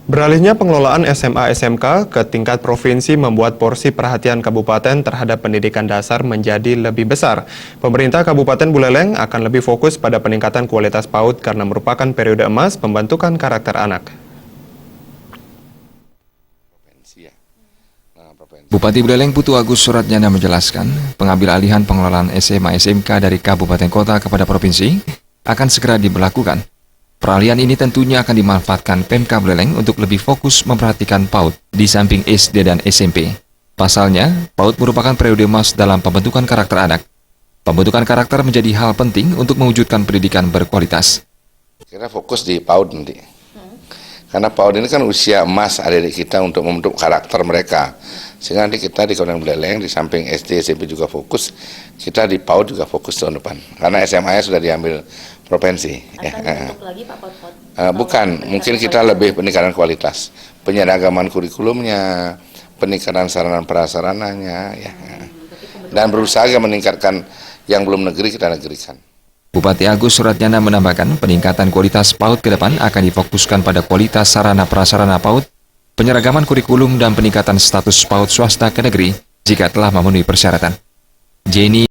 Beralihnya pengelolaan SMA-SMK ke tingkat provinsi membuat porsi perhatian kabupaten terhadap pendidikan dasar menjadi lebih besar. Pemerintah Kabupaten Buleleng akan lebih fokus pada peningkatan kualitas PAUD karena merupakan periode emas pembentukan karakter anak. Bupati Buleleng Putu Agus Suratjana menjelaskan, pengambil alihan pengelolaan SMA-SMK dari kabupaten kota kepada provinsi akan segera diberlakukan. Peralihan ini tentunya akan dimanfaatkan Pemkab Buleleng untuk lebih fokus memperhatikan PAUD di samping SD dan SMP. Pasalnya, PAUD merupakan periode emas dalam pembentukan karakter anak. Pembentukan karakter menjadi hal penting untuk mewujudkan pendidikan berkualitas. Kita fokus di PAUD nanti. Karena PAUD ini kan usia emas adik-adik kita untuk membentuk karakter mereka. Sehingga nanti kita di Kabupaten Buleleng, di samping SD, SMP juga fokus, kita di PAUD juga fokus tahun depan. Karena SMA-nya sudah diambil provinsi. Akan dibentuk lagi Pak PAUD? Bukan, mungkin kita lebih peningkatan kualitas. Penyeragaman kurikulumnya, peningkatan sarana prasarananya, ya. Dan berusaha meningkatkan yang belum negeri kita negerikan. Bupati Agus Suratjana menambahkan peningkatan kualitas PAUD ke depan akan difokuskan pada kualitas sarana prasarana PAUD, penyeragaman kurikulum dan peningkatan status PAUD swasta ke negeri jika telah memenuhi persyaratan. Jenny